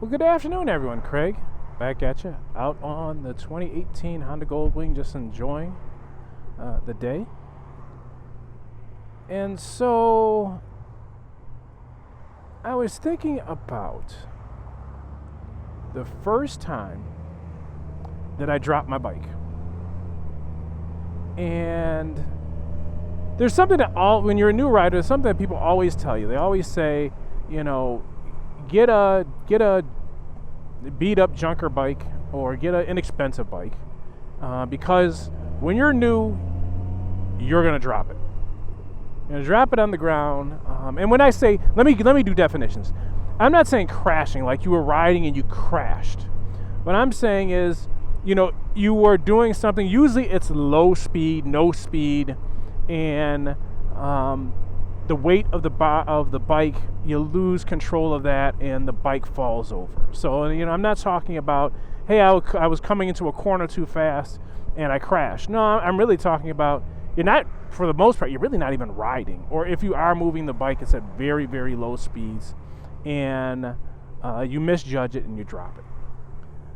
Well, good afternoon, everyone. Craig, back at you, out on the 2018 Honda Goldwing, just enjoying the day. And so, I was thinking about the first time that I dropped my bike. And there's something that when you're a new rider, there's something that people always tell you. They always say, get a beat up junker bike or get an inexpensive bike because when you're new, you're gonna drop it. You're gonna drop it on the ground. And when I say, let me do definitions. I'm not saying crashing, like you were riding and you crashed. What I'm saying is, you were doing something. Usually it's low speed, no speed, and the weight of the bike, you lose control of that and the bike falls over. So, I'm not talking about, hey, I was coming into a corner too fast and I crashed. No, I'm really talking about, for the most part, you're really not even riding. Or if you are moving the bike, it's at very, very low speeds and you misjudge it and you drop it.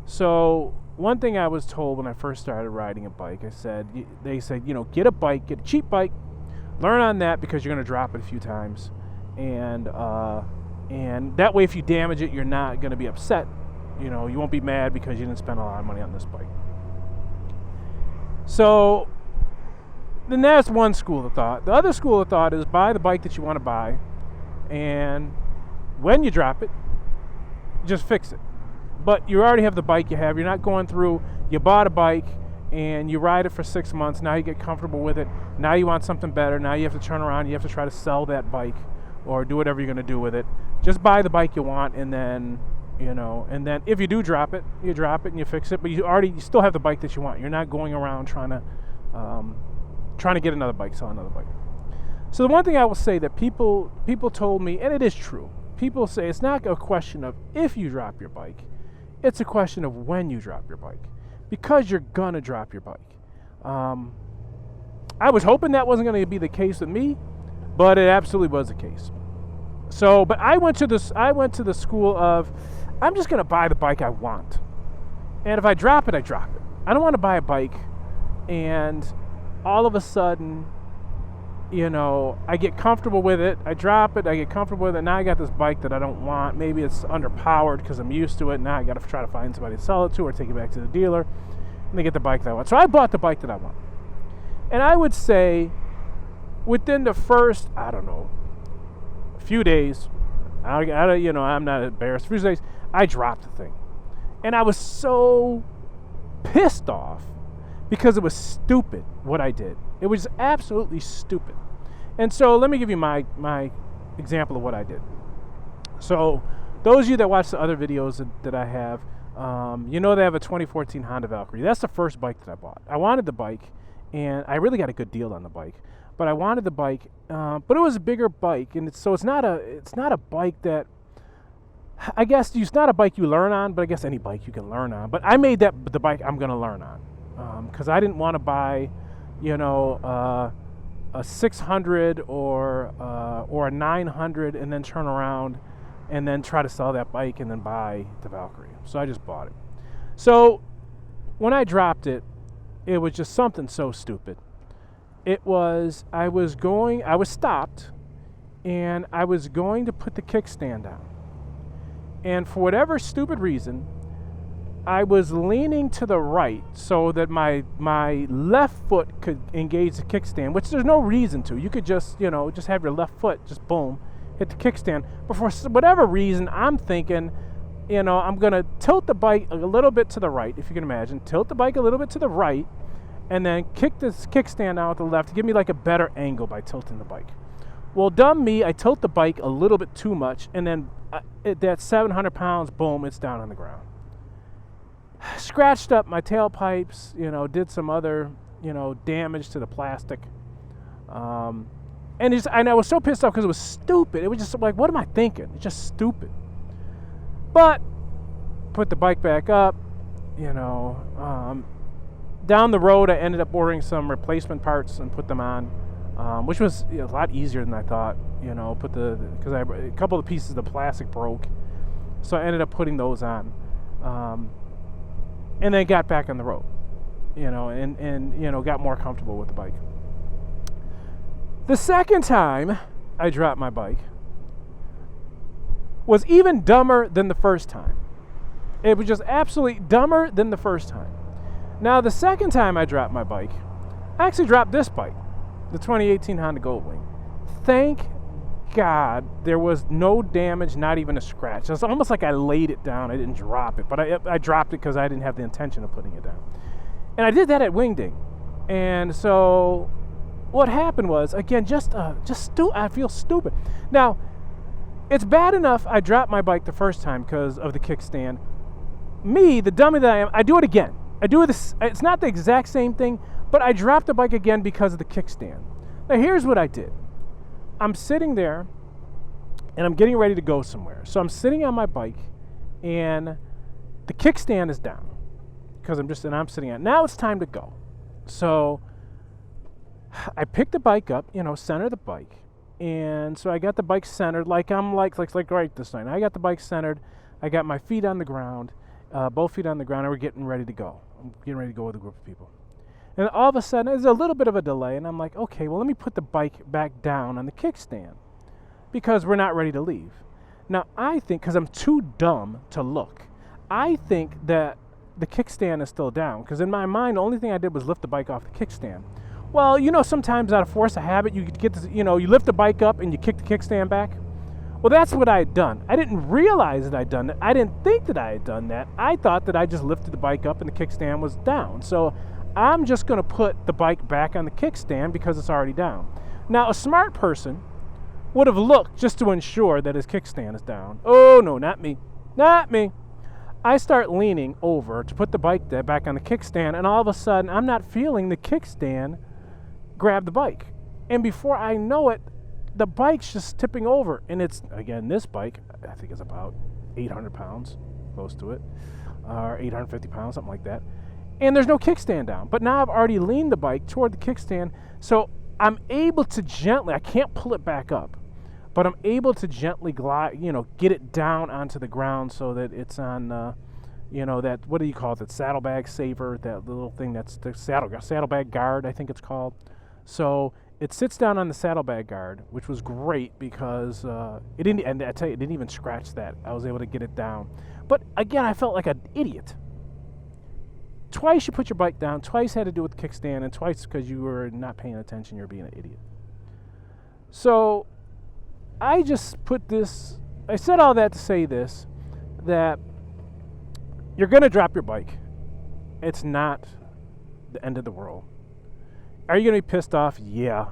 So one thing I was told when I first started riding a bike, they said, get a cheap bike, learn on that because you're going to drop it a few times, and that way if you damage it, you're not going to be upset. You won't be mad because you didn't spend a lot of money on this bike. So then that's one school of thought. The other school of thought is buy the bike that you want to buy, and when you drop it, just fix it. But you already have the bike you have. You're not going through, you bought a bike and you ride it for 6 months. Now you get comfortable with it. Now you want something better. Now you have to turn around. You have to try to sell that bike or do whatever you're going to do with it. Just buy the bike you want, and then, and then if you do drop it, you drop it and you fix it. But you still have the bike that you want. You're not going around trying to get another bike, sell another bike. So the one thing I will say that people told me, and it is true, people say it's not a question of if you drop your bike. It's a question of when you drop your bike, because you're gonna drop your bike. I was hoping that wasn't going to be the case with me, but it absolutely was the case. So, but I went to the school of, I'm just gonna buy the bike I want, and if I drop it, I drop it. I don't want to buy a bike, and all of a sudden, I get comfortable with it, I drop it, I get comfortable with it, now I got this bike that I don't want. Maybe it's underpowered because I'm used to it. Now I got to try to find somebody to sell it to or take it back to the dealer, and they get the bike that I want. So I bought the bike that I want. And I would say within the first, few days, I'm not embarrassed, few days, I dropped the thing. And I was so pissed off because it was stupid what I did. It was absolutely stupid. And so let me give you my example of what I did. So those of you that watch the other videos that I have, they have a 2014 Honda Valkyrie. That's the first bike that I bought. I wanted the bike, and I really got a good deal on the bike. But I wanted the bike, but it was a bigger bike, and it's not a bike that, I guess it's not a bike you learn on, but I guess any bike you can learn on. But I made that the bike I'm going to learn on, because I didn't want to buy, a 600 or a 900 and then turn around and then try to sell that bike and then buy the Valkyrie. So I just bought it. So when I dropped it, it was just something so stupid. I was stopped, and I was going to put the kickstand down. And for whatever stupid reason, I was leaning to the right so that my left foot could engage the kickstand, which there's no reason to. You could just have your left foot, just boom, hit the kickstand. But for whatever reason, I'm thinking, I'm going to tilt the bike a little bit to the right, if you can imagine. Tilt the bike a little bit to the right, and then kick this kickstand out to the left to give me like a better angle by tilting the bike. Well, dumb me, I tilt the bike a little bit too much, and then that 700 pounds, boom, it's down on the ground. Scratched up my tailpipes, did some other, damage to the plastic. And I was so pissed off because it was stupid. It was just like, what am I thinking? It's just stupid. But put the bike back up, down the road, I ended up ordering some replacement parts and put them on, which was a lot easier than I thought. Because a couple of pieces of the plastic broke, So I ended up putting those on, and then got back on the road, and got more comfortable with the bike. The second time I dropped my bike was even dumber than the first time. It was just absolutely dumber than the first time. Now, the second time I dropped my bike, I actually dropped this bike, the 2018 Honda Goldwing. Thank God there was no damage, not even a scratch. It's almost like I laid it down. I didn't drop it, but I dropped it because I didn't have the intention of putting it down. And I did that at Wingding. And so what happened was, again, I feel stupid. Now, it's bad enough I dropped my bike the first time because of the kickstand. Me, the dummy that I am, I do it again. It's not the exact same thing, but I dropped the bike again because of the kickstand. Now, here's what I did. I'm sitting there, and I'm getting ready to go somewhere. So I'm sitting on my bike, and the kickstand is down because I'm sitting on it. Now it's time to go. So I picked the bike up, center the bike. And so I got the bike centered like right this night. I got the bike centered. I got my feet on the ground, both feet on the ground, and we're getting ready to go. I'm getting ready to go with a group of people. And all of a sudden, there's a little bit of a delay, and I'm like, okay, well, let me put the bike back down on the kickstand because we're not ready to leave. Now, I think, because I'm too dumb to look, I think that the kickstand is still down because in my mind, the only thing I did was lift the bike off the kickstand. Well, sometimes out of force of habit, you get this, you lift the bike up and you kick the kickstand back. Well, that's what I had done. I didn't realize that I'd done that. I didn't think that I had done that. I thought that I just lifted the bike up and the kickstand was down. So I'm just going to put the bike back on the kickstand because it's already down. Now, a smart person would have looked just to ensure that his kickstand is down. Oh, no, not me. Not me. I start leaning over to put the bike back on the kickstand, and all of a sudden, I'm not feeling the kickstand grab the bike. And before I know it, the bike's just tipping over. And it's, again, this bike, I think is about 800 pounds, close to it, or 850 pounds, something like that. And there's no kickstand down. But now I've already leaned the bike toward the kickstand, so I'm able to gently, I can't pull it back up, but I'm able to gently glide, get it down onto the ground so that it's on, that, what do you call it, that saddlebag saver, that little thing that's the saddlebag guard, I think it's called. So it sits down on the saddlebag guard, which was great because it didn't, and I tell you, it didn't even scratch that. I was able to get it down. But again, I felt like an idiot. Twice you put your bike down, twice had to do with the kickstand, and twice because you were not paying attention, you're being an idiot. So I said all that to say this, that you're going to drop your bike. It's not the end of the world. Are you going to be pissed off? Yeah.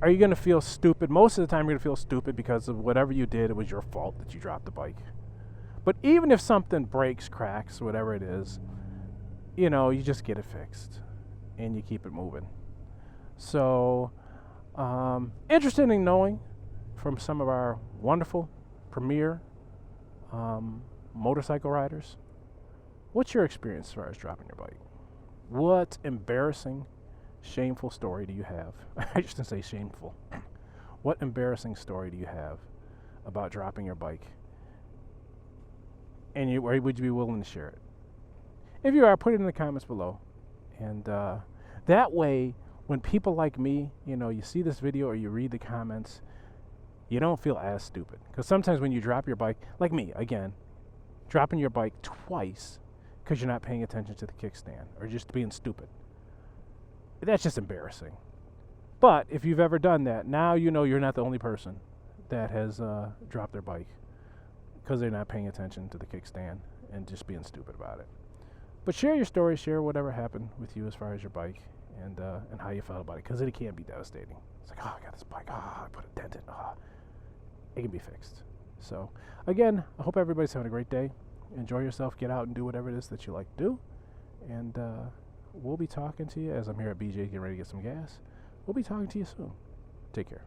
Are you going to feel stupid? Most of the time you're going to feel stupid because of whatever you did, it was your fault that you dropped the bike. But even if something breaks, cracks, whatever it is, you just get it fixed and you keep it moving. So, interested in knowing from some of our wonderful premier motorcycle riders, what's your experience as far as dropping your bike? What embarrassing, shameful story do you have? I shouldn't say shameful. What embarrassing story do you have about dropping your bike? And would you be willing to share it? If you are, put it in the comments below. And that way, when people like me, you see this video or you read the comments, you don't feel as stupid. Because sometimes when you drop your bike, like me, again, dropping your bike twice because you're not paying attention to the kickstand or just being stupid, that's just embarrassing. But if you've ever done that, now you know you're not the only person that has dropped their bike because they're not paying attention to the kickstand and just being stupid about it. But share your story, share whatever happened with you as far as your bike and how you felt about it, because it can be devastating. It's like, oh, I got this bike, I put a dent in, it can be fixed. So, again, I hope everybody's having a great day. Enjoy yourself, get out and do whatever it is that you like to do. And we'll be talking to you as I'm here at BJ getting ready to get some gas. We'll be talking to you soon. Take care.